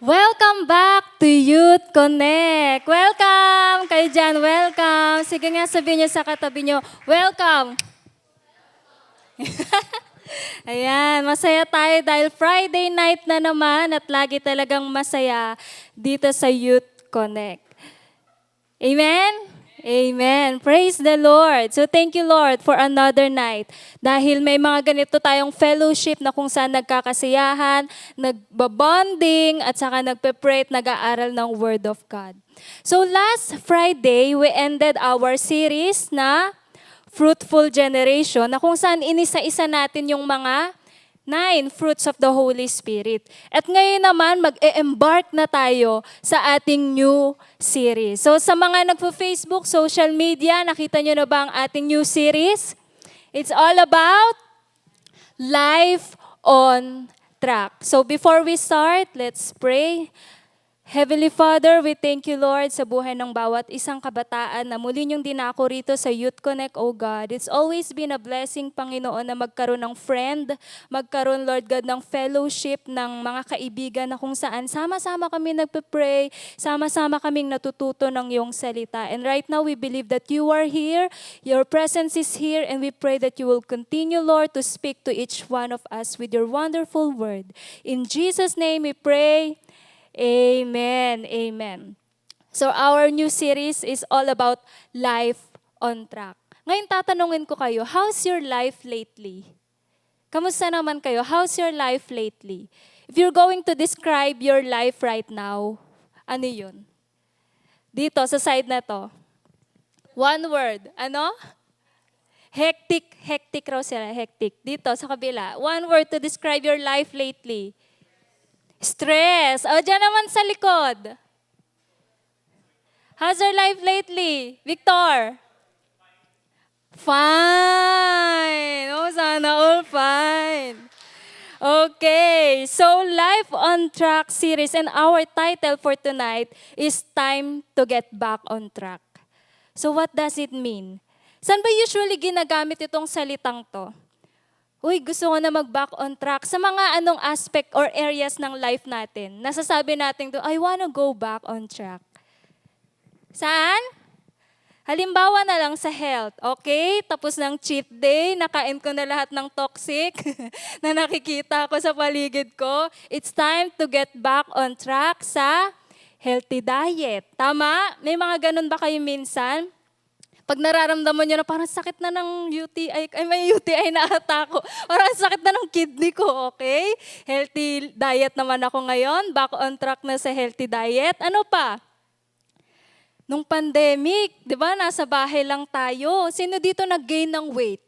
Welcome back to Youth Connect. Welcome! Kayo dyan, welcome. Sige nga, sabihin niyo sa katabi niyo, welcome! Ayan, masaya tayo dahil Friday night na naman at lagi talagang masaya dito sa Youth Connect. Amen? Amen. Praise the Lord. So thank you Lord for another night. Dahil may mga ganito tayong fellowship na kung saan nagkakasiyahan, nagbabonding, at saka nagpe-pray at nag-aaral ng Word of God. So last Friday, we ended our series na Fruitful Generation na kung saan inisa-isa natin yung mga 9 fruits of the Holy Spirit. At ngayon naman, mag-e-embark na tayo sa ating new series. So sa mga nagpo-Facebook, social media, nakita nyo na ba ang ating new series? It's all about life on track. So before we start, let's pray. Heavenly Father, we thank you, Lord, sa buhay ng bawat isang kabataan na muli niyong dinako rito sa Youth Connect, O God. It's always been a blessing, Panginoon, na magkaroon ng friend, magkaroon, Lord God, ng fellowship ng mga kaibigan na kung saan sama-sama kami nagpe-pray, sama-sama kaming natututo ng iyong salita. And right now, we believe that you are here, your presence is here, and we pray that you will continue, Lord, to speak to each one of us with your wonderful word. In Jesus' name we pray. Amen. Amen. So our new series is all about life on track. Ngayon tatanungin ko kayo, how's your life lately? Kamusta naman kayo? How's your life lately? If you're going to describe your life right now, ano yun? Dito, sa side na to. One word. Ano? Hectic. Hectic raw sila. Hectic. Dito, sa kabila. One word to describe your life lately. Stress. O, dyan naman sa likod. How's your life lately? Victor? Fine. Oh, sana all fine. Okay. So, Life on Track series and our title for tonight is Time to Get Back on Track. So, what does it mean? Saan ba usually ginagamit itong salitang to? Uy, gusto ko na mag-back on track sa mga anong aspect or areas ng life natin. Nasasabi natin to, I wanna go back on track. Saan? Halimbawa na lang sa health, okay? Tapos ng cheat day, nakain ko na lahat ng toxic na nakikita ko sa paligid ko. It's time to get back on track sa healthy diet. Tama? May mga ganun ba kayo minsan? Pag nararamdaman nyo na parang sakit na ng UTI, ay may UTI na ata ako, parang sakit na ng kidney ko, okay? Healthy diet naman ako ngayon, back on track na sa healthy diet. Ano pa? Nung pandemic, di ba, nasa bahay lang tayo. Sino dito nag-gain ng weight?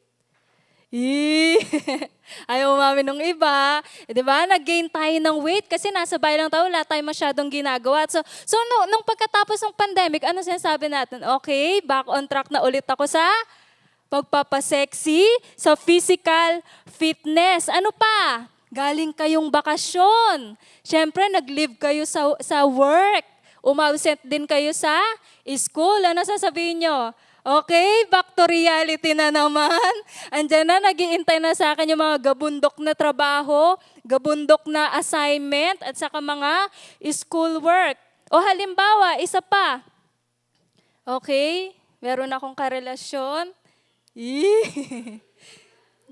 Ayaw umami nung iba. Di ba? Nag-gain tayo ng weight kasi nasa bahay lang tayo, wala tayong masyadong ginagawa. So nung pagkatapos ng pandemic, ano sinasabi natin? Okay, back on track na ulit ako sa pagpapasexy, sa physical fitness. Ano pa? Galing kayong bakasyon. Siyempre, nag-leave kayo sa work. Umabsent din kayo sa school. Ano sasabihin nyo? Okay, back to reality na naman. Andiyan na, nag-iintay na sa akin yung mga gabundok na trabaho, gabundok na assignment, at saka mga school work. O halimbawa, isa pa. Okay, meron akong karelasyon.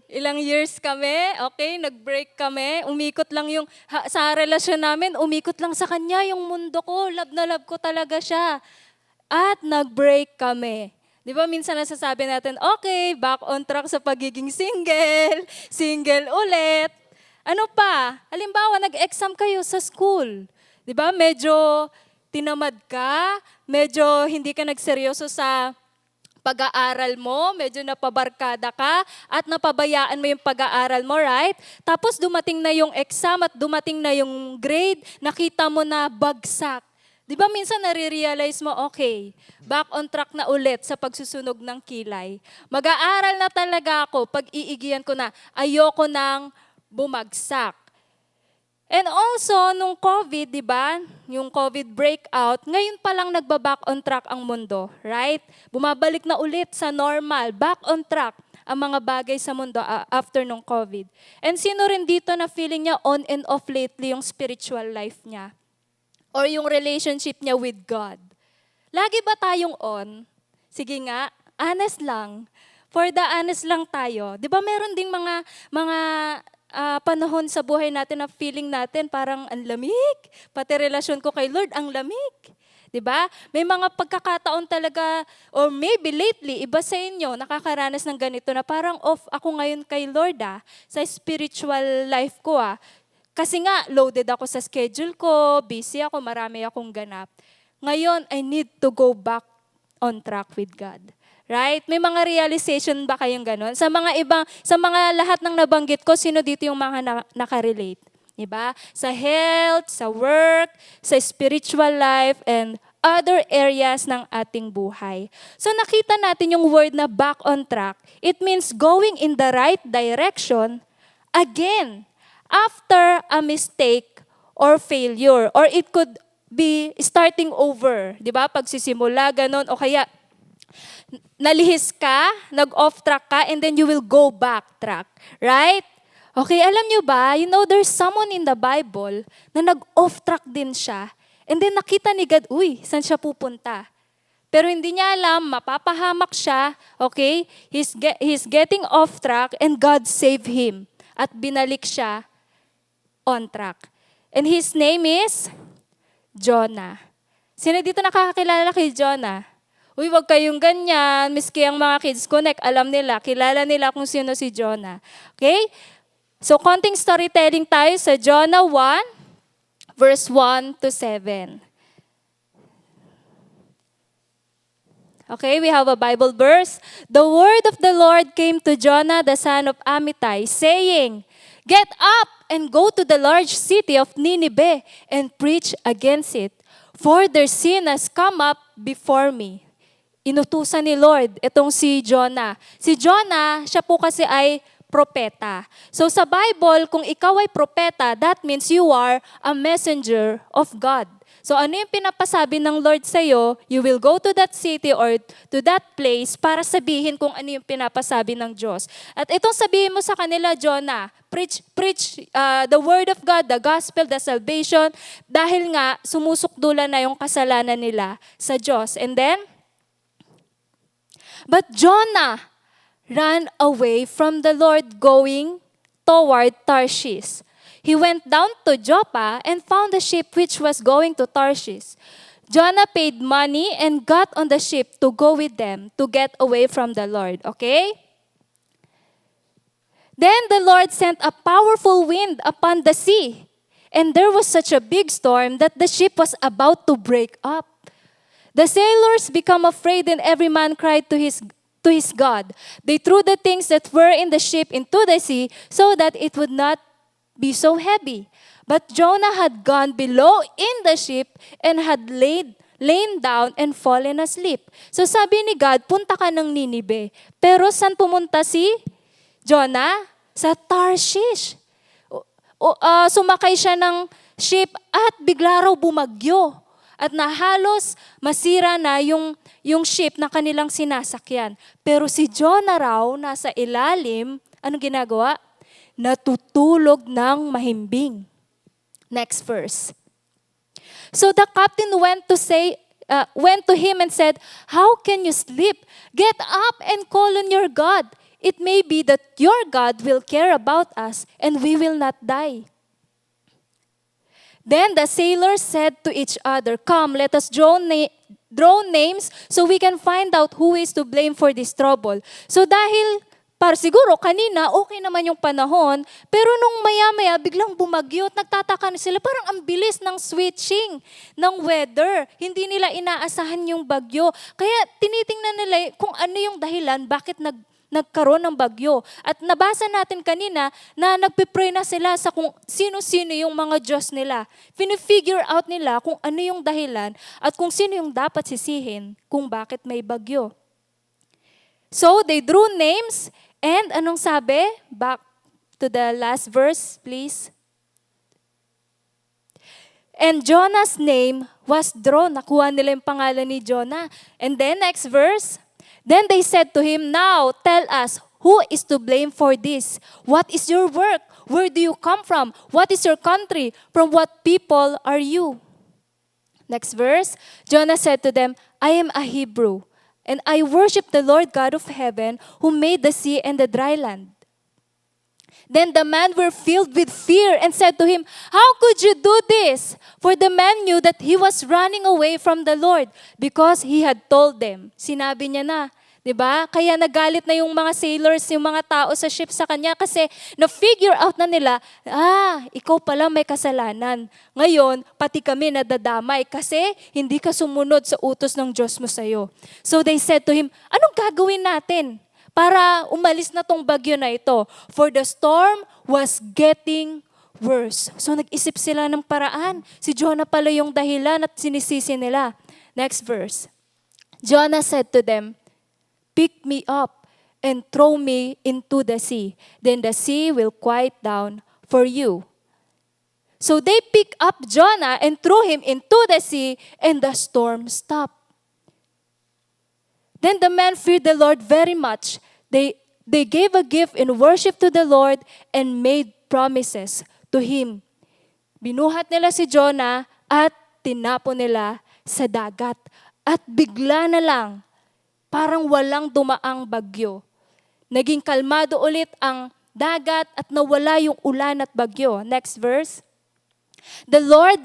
Ilang years kami, okay, nag-break kami, umikot lang yung, sa relasyon namin, umikot lang sa kanya yung mundo ko, love na love ko talaga siya. At nag-break kami. Di ba minsan nasasabi natin, okay, back on track sa pagiging single, single ulit. Ano pa? Halimbawa, nag-exam kayo sa school. Di ba medyo tinamad ka, medyo hindi ka nagseryoso sa pag-aaral mo, medyo napabarkada ka, at napabayaan mo yung pag-aaral mo, right? Tapos dumating na yung exam at dumating na yung grade, nakita mo na bagsak. Di ba minsan nare-realize mo, okay, back on track na ulit sa pagsusunog ng kilay. Mag-aaral na talaga ako, pag-iigihan ko na, ayoko nang bumagsak. And also, nung COVID, di ba, yung COVID breakout, ngayon pa lang nagba-back on track ang mundo, right? Bumabalik na ulit sa normal, back on track ang mga bagay sa mundo after nung COVID. And sino rin dito na feeling niya on and off lately yung spiritual life niya? or yung relationship niya with God. Lagi ba tayong on? Sige nga, honest lang. For the honest lang tayo. Di ba meron ding mga panahon sa buhay natin na feeling natin parang ang lamig. Pati relasyon ko kay Lord, ang lamig. 'Di ba? May mga pagkakataon talaga, or maybe lately, iba sa inyo, nakakaranas ng ganito na parang off ako ngayon kay Lord sa spiritual life ko Kasi nga, loaded ako sa schedule ko, busy ako, marami akong ganap. Ngayon, I need to go back on track with God. Right? May mga realization ba kayong ganon? Sa mga lahat ng nabanggit ko, sino dito yung mga nakarelate? Diba? Sa health, sa work, sa spiritual life, and other areas ng ating buhay. So nakita natin yung word na back on track. It means going in the right direction again after a mistake or failure. Or it could be starting over. Diba? Pagsisimula, ganon. O kaya, nalihis ka, nag-off track ka, and then you will go back track. Right? Okay, alam nyo ba, there's someone in the Bible na nag-off track din siya. And then nakita ni God, saan siya pupunta? Pero hindi niya alam, mapapahamak siya, okay? He's getting off track and God saved him. At binalik siya on track. And his name is Jonah. Sino dito nakakakilala kay Jonah? Wag kayong ganyan. Miski ang mga Kids Connect, alam nila, kilala nila kung sino si Jonah. Okay? So, konting storytelling tayo sa Jonah 1, verse 1 to 7. Okay, we have a Bible verse. The word of the Lord came to Jonah, the son of Amittai, saying, "Get up and go to the large city of Nineveh and preach against it, for their sin has come up before me." Inutusan ni Lord itong si Jonah. Si Jonah, siya po kasi ay propeta. So sa Bible, kung ikaw ay propeta, that means you are a messenger of God. So ano yung pinapasabi ng Lord sa'yo? You will go to that city or to that place para sabihin kung ano yung pinapasabi ng Diyos. At itong sabihin mo sa kanila, Jonah, preach the word of God, the gospel, the salvation, dahil nga sumusukdulan na yung kasalanan nila sa Diyos. And then, but Jonah ran away from the Lord going toward Tarshish. He went down to Joppa and found a ship which was going to Tarshish. Jonah paid money and got on the ship to go with them to get away from the Lord. Okay? Then the Lord sent a powerful wind upon the sea, and there was such a big storm that the ship was about to break up. The sailors became afraid, and every man cried to his God. They threw the things that were in the ship into the sea so that it would not be so heavy. But Jonah had gone below in the ship and had lain down and fallen asleep. So sabi ni God, punta ka ng Nineveh. Pero saan pumunta si Jonah? Sa Tarshish. Sumakay siya ng ship at bigla raw bumagyo. At nahalos masira na yung ship na kanilang sinasakyan. Pero si Jonah raw nasa ilalim, anong ginagawa? Natutulog ng mahimbing. Next verse. So the captain went to him and said, "How can you sleep? Get up and call on your God. It may be that your God will care about us and we will not die." Then the sailors said to each other, "Come, let us draw names so we can find out who is to blame for this trouble." So dahil siguro kanina okay naman yung panahon, pero nung maya-maya biglang bumagyo at nagtataka na sila, parang ang bilis ng switching ng weather. Hindi nila inaasahan yung bagyo. Kaya tinitingnan nila kung ano yung dahilan, bakit nagkaroon ng bagyo. At nabasa natin kanina na nagpipray na sila sa kung sino-sino yung mga Diyos nila. Fini-figure out nila kung ano yung dahilan at kung sino yung dapat sisihin kung bakit may bagyo. So they drew names and anong sabi? Back to the last verse, please. And Jonah's name was drawn. Nakuha nila yung pangalan ni Jonah. And then next verse. Then they said to him, "Now tell us, who is to blame for this? What is your work? Where do you come from? What is your country? From what people are you?" Next verse, Jonah said to them, I am a Hebrew, and I worship the Lord God of heaven who made the sea and the dry land. Then the men were filled with fear and said to him, how could you do this? For the men knew that he was running away from the Lord because he had told them. Sinabi niya na, di ba? Kaya nagalit na yung mga sailors, yung mga tao sa ship sa kanya kasi na-figure out na nila, ikaw pala may kasalanan. Ngayon, pati kami nadadamay kasi hindi ka sumunod sa utos ng Diyos mo sa'yo. So they said to him, anong gagawin natin para umalis na tong bagyo na ito? For the storm was getting worse. So nag-isip sila ng paraan. Si Jonah pala yung dahilan at sinisisi nila. Next verse. Jonah said to them, pick me up and throw me into the sea. Then the sea will quiet down for you. So they picked up Jonah and threw him into the sea, and the storm stopped. Then the men feared the Lord very much. They gave a gift in worship to the Lord and made promises to Him. Binuhat nila si Jonah at tinapon nila sa dagat. At bigla na lang, parang walang dumaang bagyo. Naging kalmado ulit ang dagat at nawala yung ulan at bagyo. Next verse. The Lord,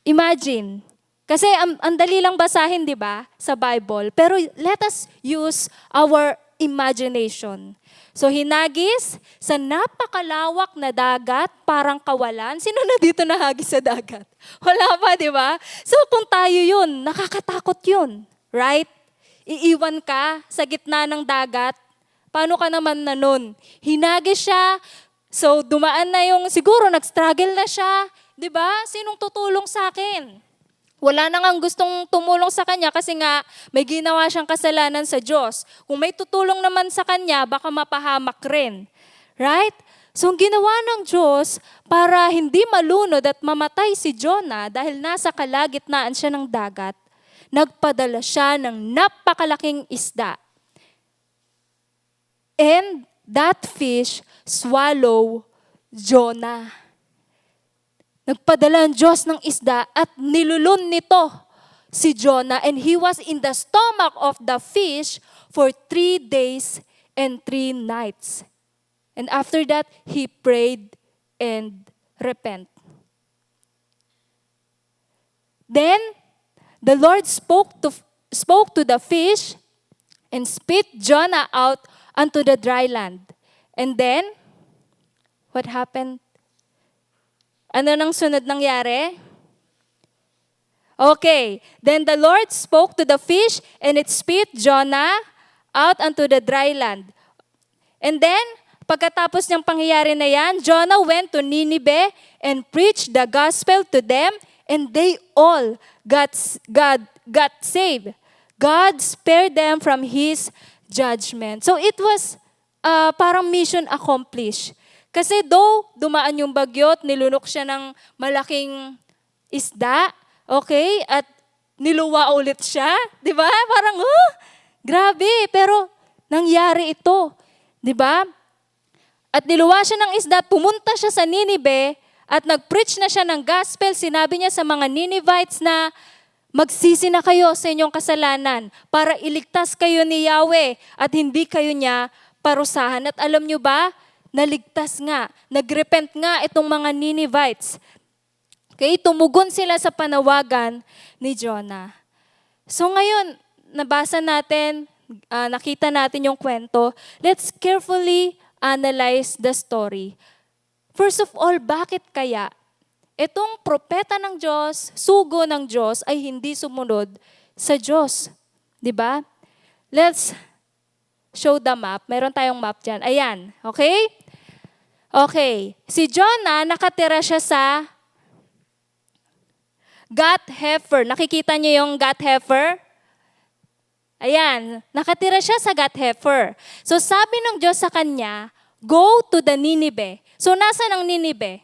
imagine, kasi ang dali lang basahin, di ba, sa Bible. Pero let us use our imagination. So hinagis sa napakalawak na dagat, parang kawalan. Sino na dito nahagis sa dagat? Wala pa, di ba? So kung tayo yun, nakakatakot yun. Right? Iiwan ka sa gitna ng dagat. Paano ka naman na nun? Hinagis siya. So dumaan na yung, siguro nag-struggle na siya. Di ba? Sinong tutulong sa akin? Wala na nga gustong tumulong sa kanya kasi nga may ginawa siyang kasalanan sa Diyos. Kung may tutulong naman sa kanya, baka mapahamak rin. Right? So ang ginawa ng Diyos para hindi malunod at mamatay si Jonah dahil nasa kalagitnaan siya ng dagat, nagpadala siya ng napakalaking isda. And that fish swallow Jonah. Nagpadala ang Diyos ng isda at nilulun nito si Jonah, and he was in the stomach of the fish for 3 days and 3 nights. And after that, he prayed and repent. Then, the Lord spoke to the fish and spit Jonah out onto the dry land. And then, what happened? Ano nang sunod nangyari? Okay. Then the Lord spoke to the fish, and it spit Jonah out onto the dry land. And then, pagkatapos ng pangyayari na yan, Jonah went to Nineveh and preached the gospel to them, and they all got saved. God spared them from His judgment. So it was parang mission accomplished. Kasi dumaan yung bagyo at nilunok siya ng malaking isda, okay? At niluwa ulit siya, di ba? Parang, grabe, pero nangyari ito, di ba? At niluwa siya ng isda, pumunta siya sa Nineveh at nag-preach na siya ng gospel. Sinabi niya sa mga Ninevites na magsisi na kayo sa inyong kasalanan para iligtas kayo ni Yahweh at hindi kayo niya parusahan. At alam niyo ba, naligtas nga, nagrepent nga itong mga Ninevites. Okay, tumugon sila sa panawagan ni Jonah. So ngayon, nabasa natin, nakita natin yung kwento. Let's carefully analyze the story. First of all, bakit kaya itong propeta ng Diyos, sugo ng Diyos, ay hindi sumunod sa Diyos? Diba? Let's show the map. Meron tayong map dyan. Ayan. Okay? Okay. Si Jonah, nakatira siya sa Gath-Hepher. Nakikita niyo yung Gath-Hepher? Ayan. Nakatira siya sa Gath-Hepher. So sabi ng Diyos sa kanya, go to the Nineveh. So nasa ng Nineveh?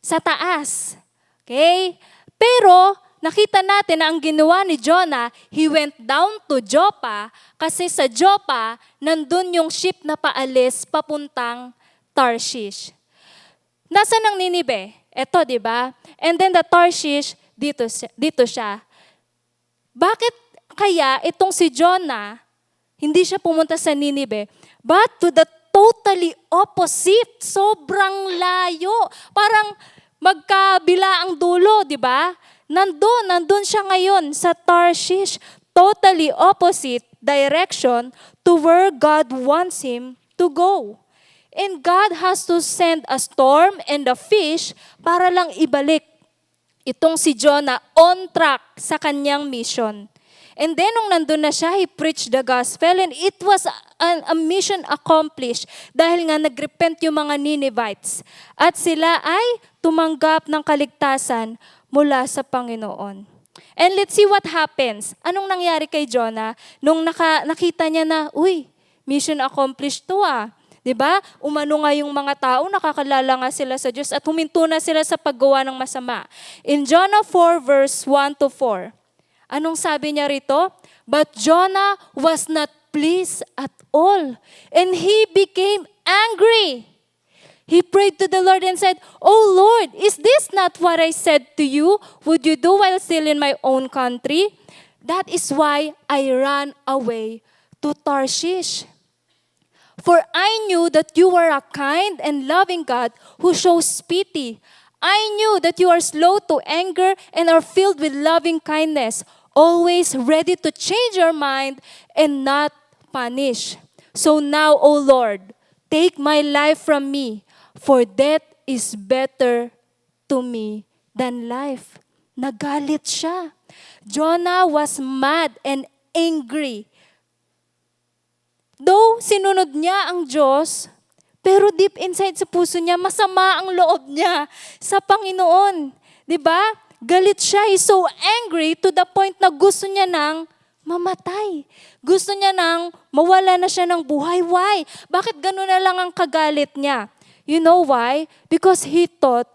Sa taas. Okay? Pero nakita natin na ang ginawa ni Jonah, he went down to Joppa kasi sa Joppa, nandun yung ship na paalis papuntang Tarshish. Nasaan ang Nineveh? Ito, di ba? And then the Tarshish, dito siya. Bakit kaya itong si Jonah, hindi siya pumunta sa Ninive, but to the totally opposite, sobrang layo. Parang magkabila ang dulo, di ba? Nandun siya ngayon sa Tarshish, totally opposite direction to where God wants him to go. And God has to send a storm and a fish para lang ibalik itong si Jonah on track sa kanyang mission. And then nung nandun na siya, he preached the gospel and it was a mission accomplished dahil nga nagrepent yung mga Ninevites. At sila ay tumanggap ng kaligtasan mula sa Panginoon. And let's see what happens. Anong nangyari kay Jonah nung nakita niya na, mission accomplished to . Diba? Umano nga yung mga tao, nakakalala nga sila sa Diyos at huminto na sila sa paggawa ng masama. In Jonah 4 verse 1 to 4, anong sabi niya rito? But Jonah was not pleased at all, and he became angry. He prayed to the Lord and said, "Oh Lord, is this not what I said to you? Would you do while still in my own country? That is why I ran away to Tarshish. For I knew that you are a kind and loving God who shows pity. I knew that you are slow to anger and are filled with loving kindness, always ready to change your mind and not punish. So now, O Lord, take my life from me, for death is better to me than life." Nagalit siya. Jonah was mad and angry. Though sinunod niya ang Diyos, pero deep inside sa puso niya, masama ang loob niya sa Panginoon. 'Di ba? Galit siya. He's so angry to the point na gusto niya nang mamatay. Gusto niya nang mawala na siya ng buhay. Why? Bakit gano'n na lang ang kagalit niya? You know why? Because he thought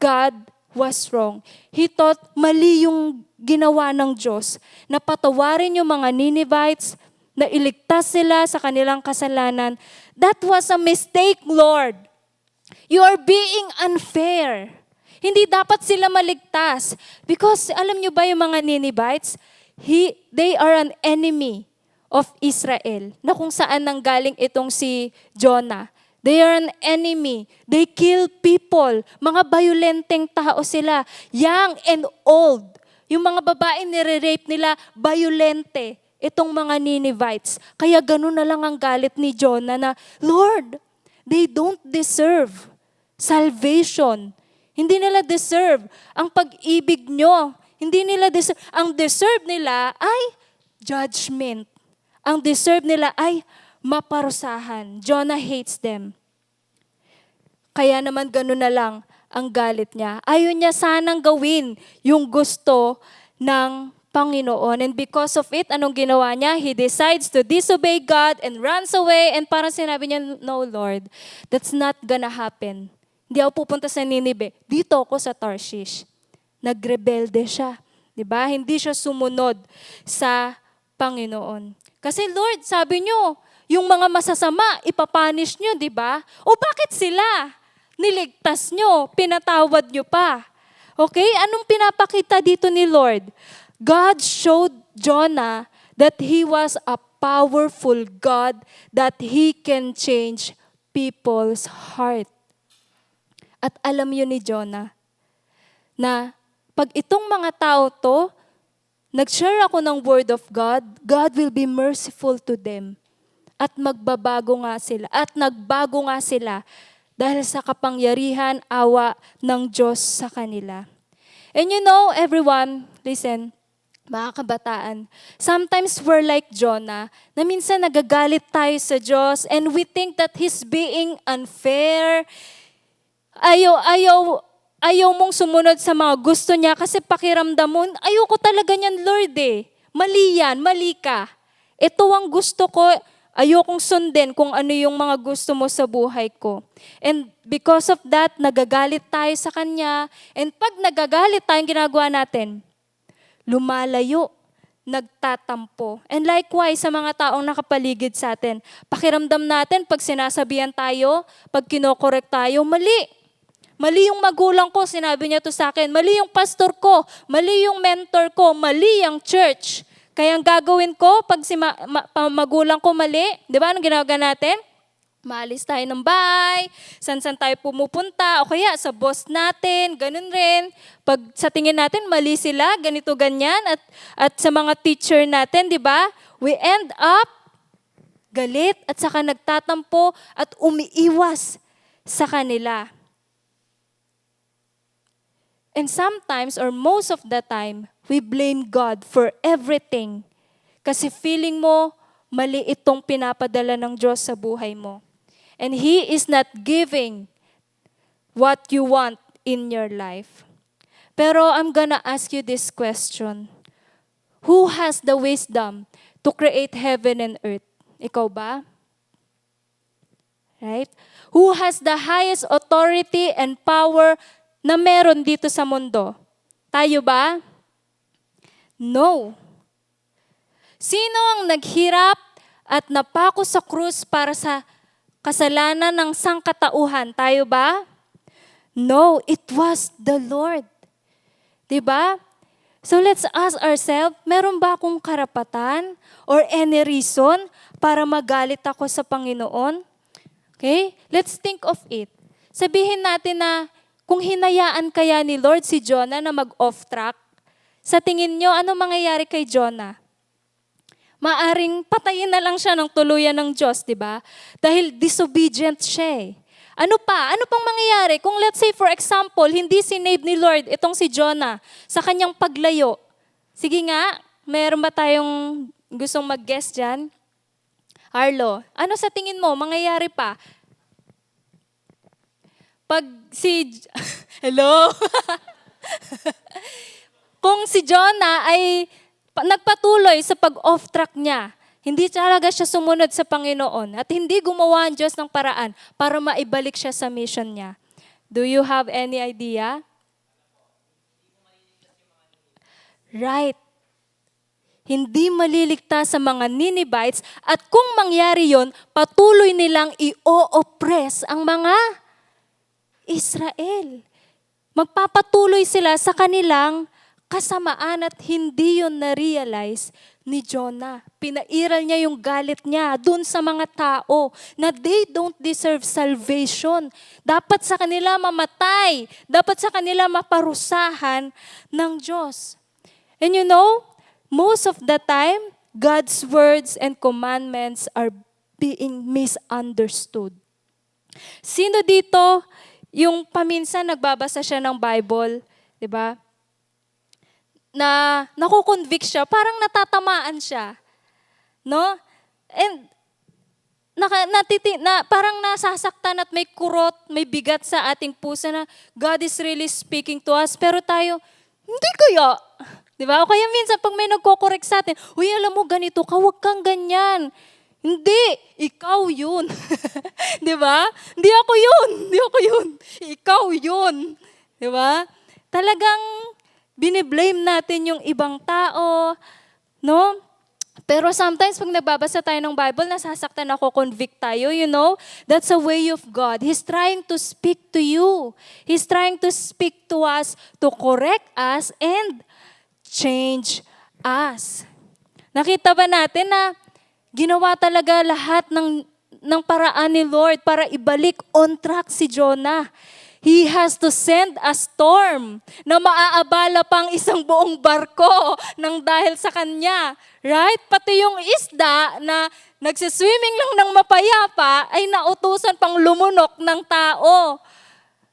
God was wrong. He thought mali yung ginawa ng Diyos na patawarin yung mga Ninevites, na iligtas sila sa kanilang kasalanan. That was a mistake, Lord. You are being unfair. Hindi dapat sila maligtas. Because alam nyo ba yung mga Ninevites? They are an enemy of Israel. Na kung saan nanggaling itong si Jonah. They are an enemy. They kill people. Mga violenteng tao sila. Young and old. Yung mga babae nire-rape nila, violente. Itong mga Ninevites. Kaya ganun na lang ang galit ni Jonah na, Lord, they don't deserve salvation. Hindi nila deserve ang pag-ibig nyo. Hindi nila deserve. Ang deserve nila ay judgment. Ang deserve nila ay maparusahan. Jonah hates them. Kaya naman ganun na lang ang galit niya. Ayaw niya sanang gawin yung gusto ng Panginoon. And because of it, anong ginawa niya? He decides to disobey God and runs away. And parang sinabi niya, no Lord, that's not gonna happen. Hindi ako pupunta sa Ninive. Dito ako sa Tarshish. Nagrebelde siya. Diba? Hindi siya sumunod sa Panginoon. Kasi Lord, sabi niyo, yung mga masasama, ipapanish niyo, diba? O bakit sila? Niligtas niyo, pinatawad niyo pa. Okay? Anong pinapakita dito ni Lord? God showed Jonah that He was a powerful God, that He can change people's heart. At alam yun ni Jonah, na pag itong mga tao to, nag-share ako ng word of God, God will be merciful to them. At magbabago nga sila. At nagbago nga sila dahil sa kapangyarihan, awa ng Diyos sa kanila. And you know, everyone, listen, mga kabataan, sometimes we're like Jonah, na minsan nagagalit tayo sa Diyos and we think that He's being unfair. Ayaw mong sumunod sa mga gusto niya kasi pakiramdam mo, ayoko talaga niyan, Lord eh. Mali yan, mali ka. Ito ang gusto ko, ayokong sundin kung ano yung mga gusto mo sa buhay ko. And because of that, nagagalit tayo sa Kanya. And pag nagagalit tayo, ginagawa natin, lumalayo, nagtatampo. And likewise, sa mga taong nakapaligid sa atin, pakiramdam natin, pag sinasabihan tayo, pag kinokorek tayo, mali. Mali yung magulang ko, sinabi niya to sa akin. Mali yung pastor ko, mali yung mentor ko, mali yung church. Kaya ang gagawin ko, pag magulang ko mali, di ba, anong ginagawa natin? Maalis tayo ng bahay, san-san tayo pumupunta, o kaya sa boss natin, ganun rin. Pag sa tingin natin, mali sila, ganito, ganyan, at sa mga teacher natin, di ba? We end up galit at saka nagtatampo at umiiwas sa kanila. And sometimes, or most of the time, we blame God for everything. Kasi feeling mo, mali itong pinapadala ng Diyos sa buhay mo. And He is not giving what you want in your life. Pero I'm gonna ask you this question. Who has the wisdom to create heaven and earth? Ikaw ba? Right? Who has the highest authority and power na meron dito sa mundo? Tayo ba? No. Sino ang naghirap at napako sa krus para sa kasalanan ng sangkatauhan? Tayo ba? No, it was the Lord. Diba? So let's ask ourselves, meron ba akong karapatan or any reason para magalit ako sa Panginoon? Okay? Let's think of it. Sabihin natin na kung hinayaan kaya ni Lord si Jonah na mag-off track, sa tingin nyo, ano mangyayari kay Jonah? Maaring patayin na lang siya ng tuluyan ng Diyos, di ba? Dahil disobedient siya eh. Ano pa? Ano pang mangyayari? Kung let's say for example, hindi sinave ni Lord itong si Jonah sa kanyang paglayo. Sige nga, meron ba tayong gustong mag-guess dyan? Arlo, ano sa tingin mo mangyayari pa? Pag si... Hello? Kung si Jonah ay nagpatuloy sa pag-off track niya, hindi talaga siya sumunod sa Panginoon at hindi gumawa ang Diyos ng paraan para maibalik siya sa mission niya. Do you have any idea? Right. Hindi maliligtas sa mga Ninevites at kung mangyari yon, patuloy nilang i-oppress ang mga Israel. Magpapatuloy sila sa kanilang kasamaan at hindi yun na-realize ni Jonah. Pinairal niya yung galit niya dun sa mga tao na they don't deserve salvation. Dapat sa kanila mamatay. Dapat sa kanila maparusahan ng Diyos. And you know, most of the time, God's words and commandments are being misunderstood. Sino dito yung paminsan nagbabasa siya ng Bible, di ba? Na nakukonvict siya, parang natatamaan siya. No? And parang nasasaktan at may kurot, may bigat sa ating puso na God is really speaking to us. Pero tayo, hindi kaya. Di ba? O kaya minsan pag may nagko-correct sa atin, uy, alam mo ganito ka, huwag kang ganyan. Hindi, ikaw yun. Di ba? Hindi ako yun. Ikaw yun. Di ba? Talagang biniblame natin yung ibang tao, no? Pero sometimes pag nagbabasa tayo ng Bible, nasasaktan ako, convict tayo, you know? That's a way of God. He's trying to speak to you. He's trying to speak to us, to correct us, and change us. Nakita ba natin na ginawa talaga lahat ng paraan ni Lord para ibalik on track si Jonah? He has to send a storm na maaabala pang isang buong barko nang dahil sa kanya. Right? Pati yung isda na nagsiswimming lang ng mapayapa ay nautusan pang lumunok ng tao.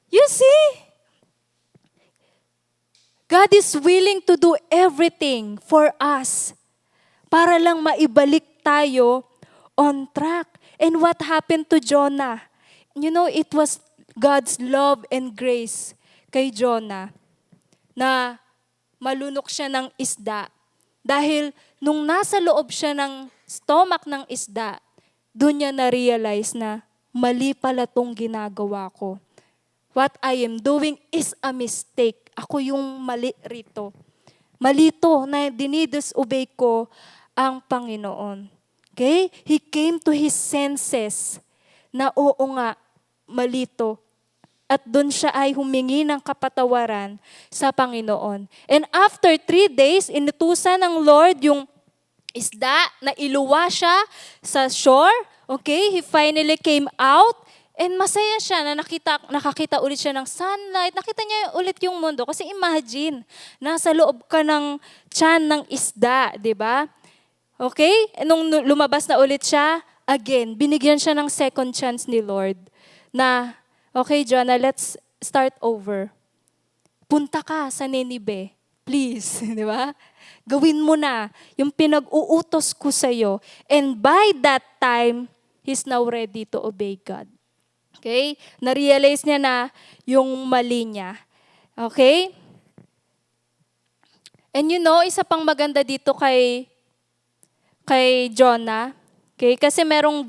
You see? God is willing to do everything for us para lang maibalik tayo on track. And what happened to Jonah? You know, it was God's love and grace kay Jonah na malunok siya ng isda. Dahil nung nasa loob siya ng stomach ng isda, doon niya na-realize na mali pala tong ginagawa ko. What I am doing is a mistake. Ako yung mali rito. Mali to na dinidisobey ko ang Panginoon. Okay? He came to his senses na oo nga, mali to. at doon siya ay humingi ng kapatawaran sa Panginoon. And after 3 days, inutusan ng Lord yung isda na iluwa siya sa shore. Okay, he finally came out and masaya siya na nakakita ulit siya ng sunlight. Nakita niya ulit yung mundo. Kasi imagine, nasa loob ka ng tiyan ng isda, di ba? Okay, nung lumabas na ulit siya, again, binigyan siya ng second chance ni Lord na, okay, Jonah, let's start over. Punta ka sa Ninive, please, di ba? Gawin mo na yung pinag-uutos ko sa'yo. And by that time, he's now ready to obey God. Okay? Na-realize niya na yung mali niya. Okay? And you know, isa pang maganda dito kay Jonah. Okay, kasi meron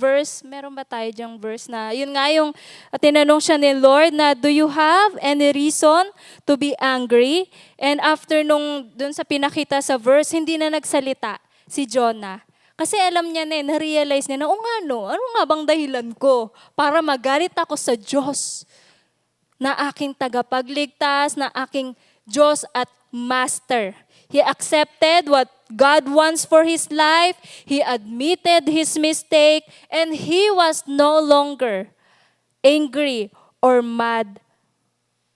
ba tayo diyang verse na, yun nga yung tinanong siya ni Lord na, do you have any reason to be angry? And after dun sa pinakita sa verse, hindi na nagsalita si Jonah. Kasi alam niya na-realize niya na, ano nga bang dahilan ko para magalit ako sa Diyos na aking tagapagligtas, na aking Diyos at Master. He accepted what God wants for his life. He admitted his mistake. And he was no longer angry or mad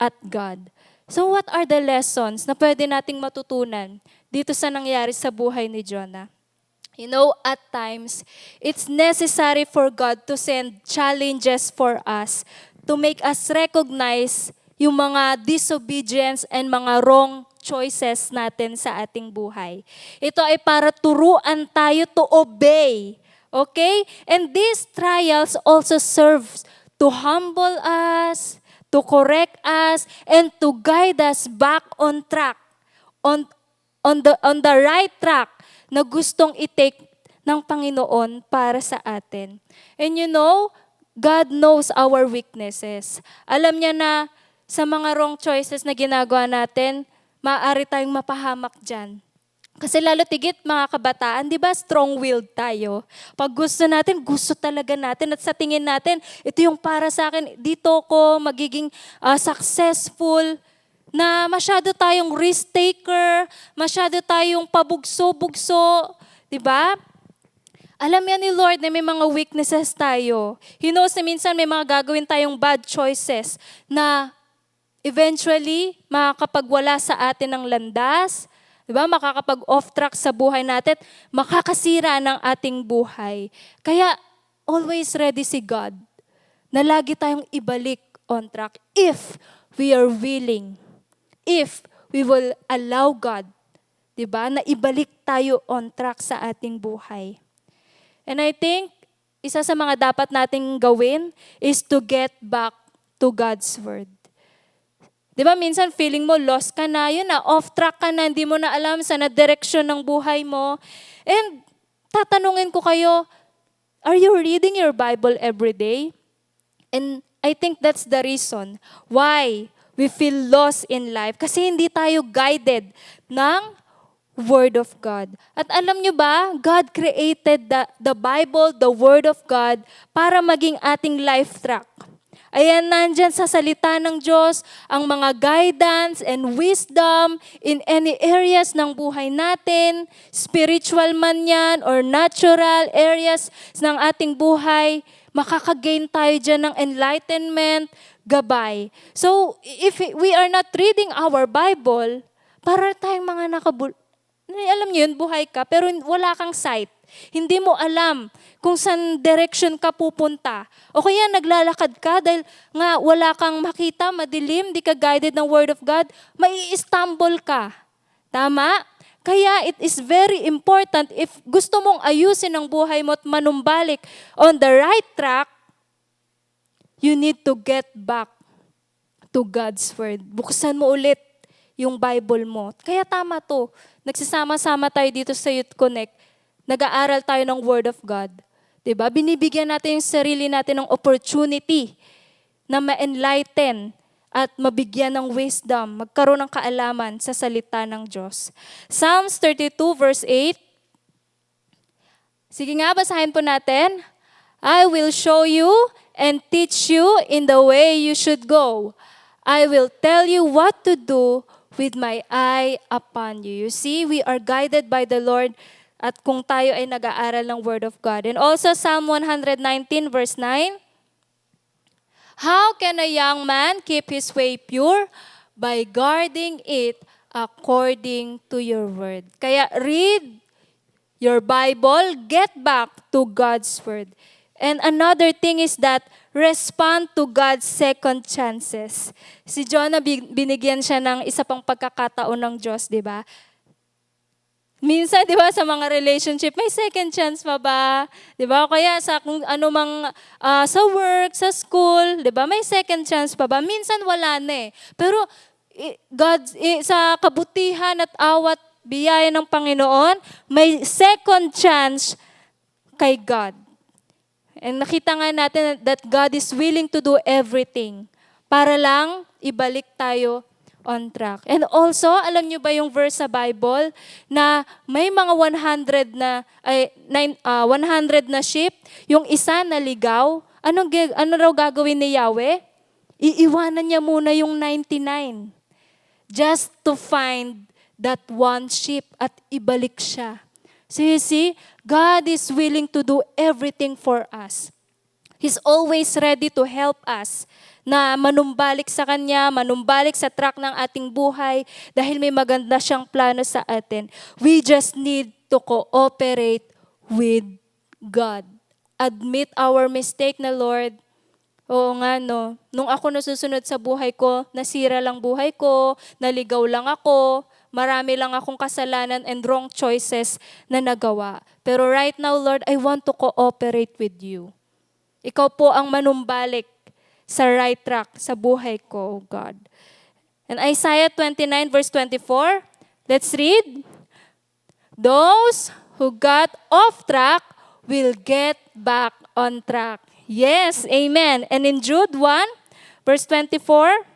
at God. So what are the lessons na pwede nating matutunan dito sa nangyari sa buhay ni Jonah? You know, at times, it's necessary for God to send challenges for us to make us recognize yung mga disobedience and mga wrong choices natin sa ating buhay. Ito ay para turuan tayo to obey. Okay? And these trials also serve to humble us, to correct us, and to guide us back on track, on the right track na gustong i-take ng Panginoon para sa atin. And you know, God knows our weaknesses. Alam niya na sa mga wrong choices na ginagawa natin, maaari tayong mapahamak dyan. Kasi lalo tigit mga kabataan, di ba strong-willed tayo? Pag gusto talaga natin at sa tingin natin, ito yung para sa akin, dito ko magiging successful, na masyado tayong risk-taker, masyado tayong pabugso-bugso, di ba? Alam yan ni Lord na may mga weaknesses tayo. He knows na minsan may mga gagawin tayong bad choices na eventually, makakapagwala sa atin ng landas, diba? Makakapag-off track sa buhay natin, makakasira ng ating buhay. Kaya, always ready si God na lagi tayong ibalik on track if we are willing, if we will allow God, diba? Na ibalik tayo on track sa ating buhay. And I think, isa sa mga dapat nating gawin is to get back to God's Word. Di ba minsan feeling mo lost ka na, yun na, off track ka na, hindi mo na alam sa na direksyon ng buhay mo. And tatanungin ko kayo, are you reading your Bible every day? And I think that's the reason why we feel lost in life. Kasi hindi tayo guided ng Word of God. At alam nyo ba, God created the Bible, the Word of God, para maging ating life track. Ayan, nandyan sa salita ng Diyos ang mga guidance and wisdom in any areas ng buhay natin, spiritual man yan or natural areas ng ating buhay, makakagain tayo dyan ng enlightenment, gabay. So, if we are not reading our Bible, para tayong mga alam niyo yun, buhay ka, pero wala kang sight. Hindi mo alam kung saan direction ka pupunta. O kaya naglalakad ka dahil nga wala kang makita, madilim, di ka guided ng Word of God, mai-stumble ka. Tama? Kaya it is very important if gusto mong ayusin ang buhay mo at manumbalik on the right track, you need to get back to God's Word. Buksan mo ulit yung Bible mo. Kaya tama to. Nagsasama-sama tayo dito sa Youth Connect. Nag-aaral tayo ng Word of God. Diba? Binibigyan natin yung sarili natin ng opportunity na ma-enlighten at mabigyan ng wisdom, magkaroon ng kaalaman sa salita ng Diyos. Psalms 32 verse 8. Sige nga, basahin po natin. I will show you and teach you in the way you should go. I will tell you what to do with my eye upon you. You see, we are guided by the Lord at kung tayo ay nag-aaral ng Word of God. And also Psalm 119 verse 9, how can a young man keep his way pure? By guarding it according to your word. Kaya read your Bible, get back to God's word. And another thing is that respond to God's second chances. Si Jonah, binigyan siya ng isa pang pagkakataon ng Diyos, di ba? Minsan, di ba, sa mga relationship, may second chance pa ba? Di ba? Kaya sa kung ano mang, sa work, sa school, di ba, may second chance pa ba? Minsan wala na eh. Pero sa kabutihan at awat biyaya ng Panginoon, may second chance kay God. And nakita nga natin that God is willing to do everything para lang ibalik tayo on track. And also, alam nyo ba yung verse sa Bible na may mga 100 na sheep, yung isa naligaw, ano raw gagawin ni Yahweh? Iiwanan niya muna yung 99 just to find that one sheep at ibalik siya. So you see, God is willing to do everything for us. He's always ready to help us na manumbalik sa Kanya, manumbalik sa track ng ating buhay dahil may maganda siyang plano sa atin. We just need to cooperate with God. Admit our mistake na, Lord. Oo nga, no. Nung ako nasusunod sa buhay ko, nasira lang buhay ko, naligaw lang ako, marami lang akong kasalanan and wrong choices na nagawa. Pero right now, Lord, I want to cooperate with you. Ikaw po ang manumbalik sa right track sa buhay ko, oh God. And Isaiah 29 verse 24, let's read. Those who got off track will get back on track. Yes, amen. And in Jude 1 verse 24,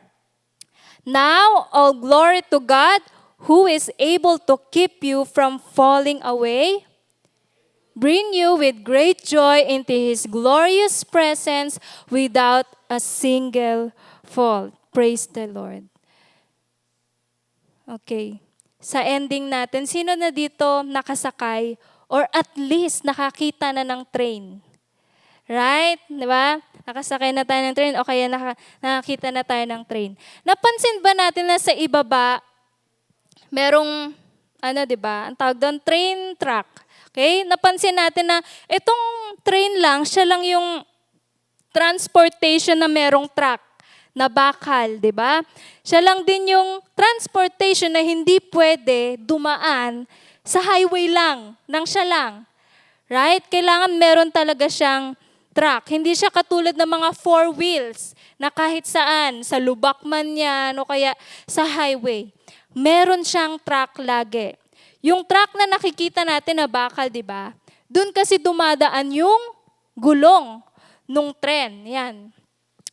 now all glory to God who is able to keep you from falling away, bring you with great joy into His glorious presence without a single fault. Praise the Lord. Okay. Sa ending natin, sino na dito nakasakay or at least nakakita na ng train? Right? Di ba? Nakasakay na tayo ng train o kaya nakakita na tayo ng train. Napansin ba natin na sa ibaba, merong, di ba? Ang tawag doon, train track. Okay? Napansin natin na itong train lang, siya lang yung transportation na merong track na bakal, di ba? Siya lang din yung transportation na hindi pwede dumaan sa highway lang, nang siya lang. Right? Kailangan meron talaga siyang track. Hindi siya katulad ng mga four wheels na kahit saan, sa lubak man yan o kaya sa highway. Meron siyang track lagi. Yung track na nakikita natin na bakal, di ba? Doon kasi dumadaan yung gulong nung tren. Yan.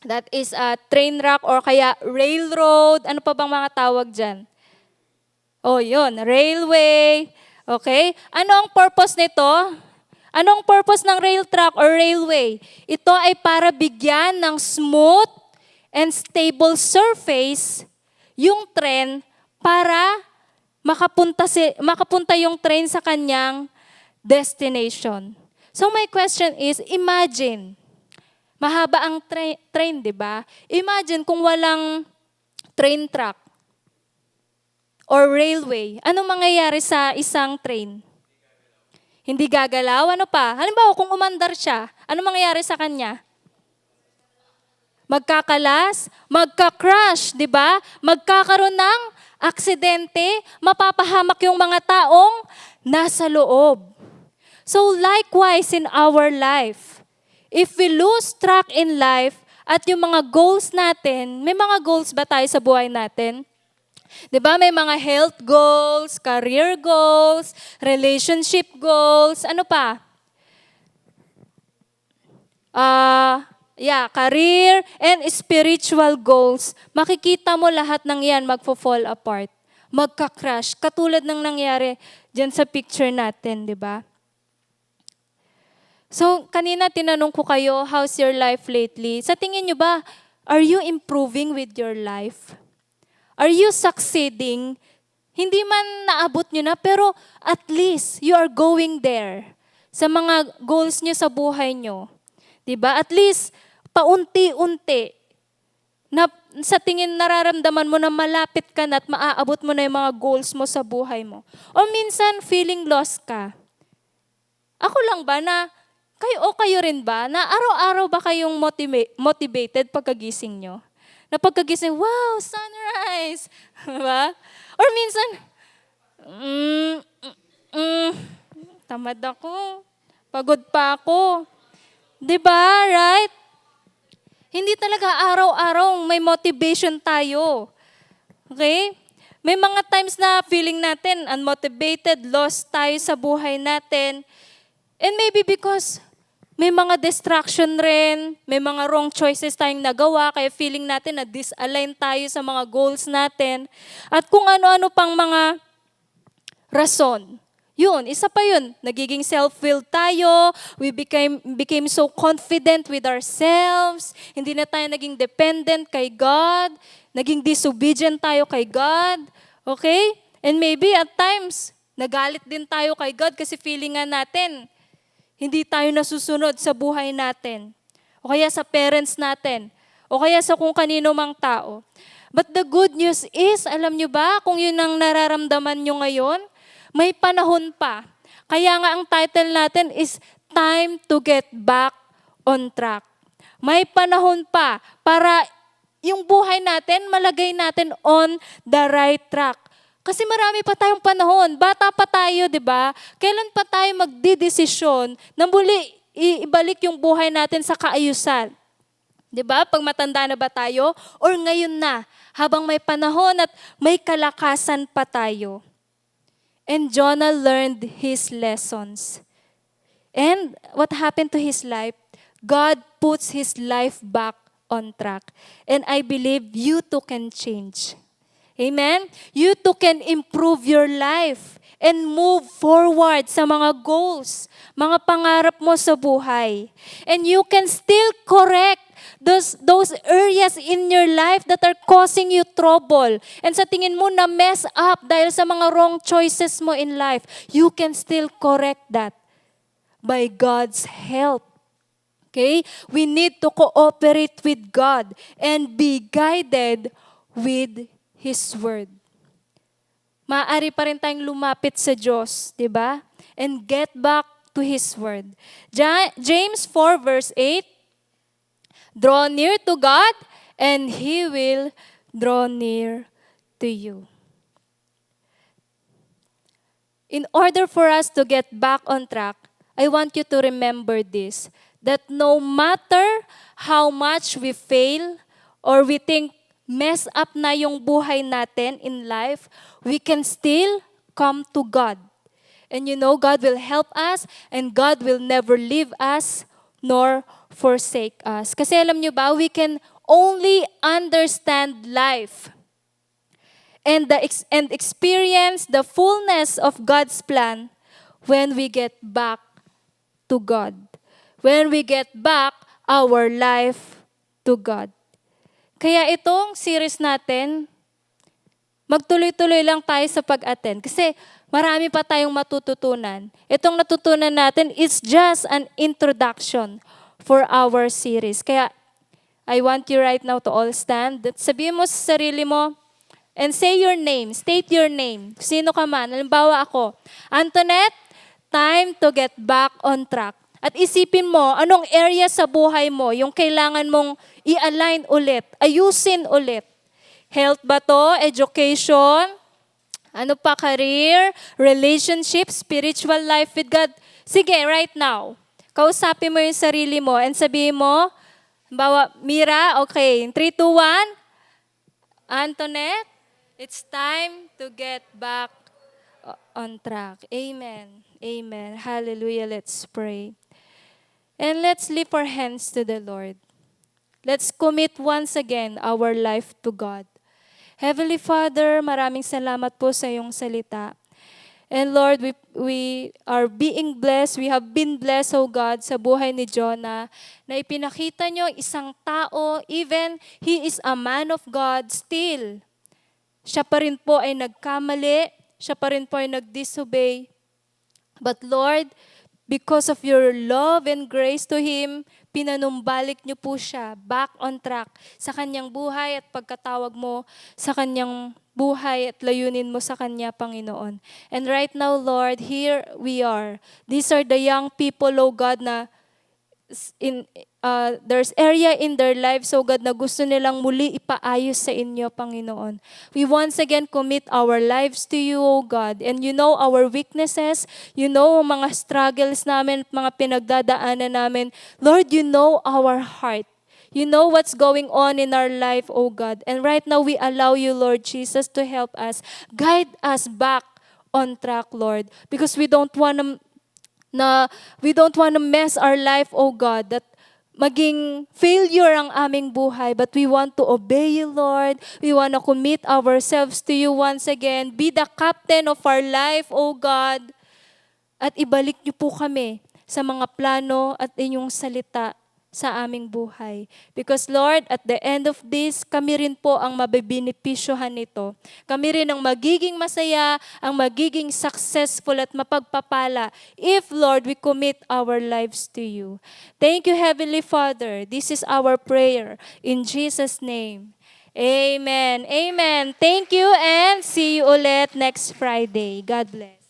That is a train rack or kaya railroad. Ano pa bang mga tawag dyan? Oh, yun. Railway. Okay? Ano ang purpose nito? Anong purpose ng rail track or railway? Ito ay para bigyan ng smooth and stable surface yung tren para makapunta yung train sa kanyang destination. So my question is, imagine, mahaba ang train, di ba? Imagine kung walang train track or railway, anong mangyayari sa isang train? Hindi gagalaw, ano pa? Halimbawa, kung umandar siya, ano mangyayari sa kanya? Magkakalas, magka-crash, di ba? Magkakaroon ng aksidente, mapapahamak yung mga taong nasa loob. So likewise in our life, if we lose track in life at yung mga goals natin, may mga goals ba tayo sa buhay natin? Diba? May mga health goals, career goals, relationship goals, ano pa? Career and spiritual goals. Makikita mo lahat ng yan magfo-fall apart. Magka-crash. Katulad ng nangyari dyan sa picture natin, di ba? So, kanina tinanong ko kayo, how's your life lately? Sa tingin nyo ba, are you improving with your life? Are you succeeding? Hindi man naabot nyo na, pero at least you are going there sa mga goals nyo sa buhay nyo. Diba? At least, paunti-unti, na sa tingin nararamdaman mo na malapit ka na at maaabot mo na yung mga goals mo sa buhay mo. O minsan, feeling lost ka. Ako lang ba na, kayo rin ba, na araw-araw ba kayong motivated pagkagising nyo? Na pagkagising, wow, sunrise! Diba? Or minsan, tamad ako, pagod pa ako. Diba, right? Hindi talaga araw-araw may motivation tayo. Okay? May mga times na feeling natin unmotivated, lost tayo sa buhay natin. And maybe because may mga distraction rin, may mga wrong choices tayong nagawa, kaya feeling natin na disalign tayo sa mga goals natin. At kung ano-ano pang mga rason. Yun, isa pa yun. Nagiging self-willed tayo. We became so confident with ourselves. Hindi na tayo naging dependent kay God. Naging disobedient tayo kay God. Okay? And maybe at times, nagalit din tayo kay God kasi feeling nga natin, hindi tayo nasusunod sa buhay natin. O kaya sa parents natin. O kaya sa kung kanino mang tao. But the good news is, alam nyo ba, kung yun ang nararamdaman nyo ngayon, may panahon pa. Kaya nga ang title natin is Time to Get Back on Track. May panahon pa para yung buhay natin, malagay natin on the right track. Kasi marami pa tayong panahon. Bata pa tayo, di ba? Kailan pa tayo magdidesisyon na muli ibalik yung buhay natin sa kaayusan? Di ba? Pag matanda na ba tayo? Or ngayon na, habang may panahon at may kalakasan pa tayo? And Jonah learned his lessons. And what happened to his life? God puts his life back on track. And I believe you too can change. Amen? You too can improve your life and move forward sa mga goals, mga pangarap mo sa buhay. And you can still correct those areas in your life that are causing you trouble. And sa tingin mo na mess up dahil sa mga wrong choices mo in life, you can still correct that by God's help. Okay? We need to cooperate with God and be guided with His Word. Maaari pa rin tayong lumapit sa Diyos, di ba? And get back to His Word. James 4 verse 8, draw near to God, and He will draw near to you. In order for us to get back on track, I want you to remember this, that no matter how much we fail or we think mess up na yung buhay natin in life, we can still come to God. And you know, God will help us and God will never leave us nor forsake us. Kasi alam nyo ba, we can only understand life and experience the fullness of God's plan when we get back to God. When we get back our life to God. Kaya itong series natin, magtuloy-tuloy lang tayo sa pag-attend. Kasi marami pa tayong matututunan. Itong natutunan natin is just an introduction for our series. Kaya I want you right now to all stand. Sabihin mo sa sarili mo and say your name. State your name. Sino ka man. Halimbawa ako, Antoinette, time to get back on track. At isipin mo, anong area sa buhay mo yung kailangan mong i-align ulit, ayusin ulit. Health ba to? Education? Ano pa? Career? Relationship? Spiritual life with God? Sige, right now. Kausapin mo yung sarili mo and sabihin mo, bawa, Mira, okay, 3, 2, 1. Antoinette, it's time to get back on track. Amen. Amen. Hallelujah. Let's pray. And let's lift our hands to the Lord. Let's commit once again our life to God. Heavenly Father, maraming salamat po sa iyong salita. And Lord, we are being blessed. We have been blessed, oh God, sa buhay ni Jonah, na ipinakita nyo ang isang tao, even he is a man of God, still, siya pa rin po ay nagkamali, siya pa rin po ay nag-disobey. But Lord, because of your love and grace to him, pinanumbalik niyo po siya back on track sa kanyang buhay at pagkatawag mo sa kanyang buhay at layunin mo sa kanya, Panginoon. And right now, Lord, here we are. These are the young people, oh God, na there's area in their lives, oh God, na gusto nilang muli ipaayos sa inyo, Panginoon. We once again commit our lives to you, oh God. And you know our weaknesses, you know mga struggles namin, mga pinagdadaanan namin. Lord, you know our heart. You know what's going on in our life, oh God. And right now, we allow you, Lord Jesus, to help us. Guide us back on track, Lord. Because we don't want to mess our life, oh God, that maging failure ang aming buhay, but we want to obey you, Lord. We want to commit ourselves to you once again. Be the captain of our life, oh God. At ibalik niyo po kami sa mga plano at inyong salita sa aming buhay. Because Lord, at the end of this, kami rin po ang mabibenepisyohan nito. Kami rin ang magiging masaya, ang magiging successful at mapagpapala if, Lord, we commit our lives to you. Thank you, Heavenly Father. This is our prayer. In Jesus' name. Amen. Amen. Thank you and see you ulit next Friday. God bless.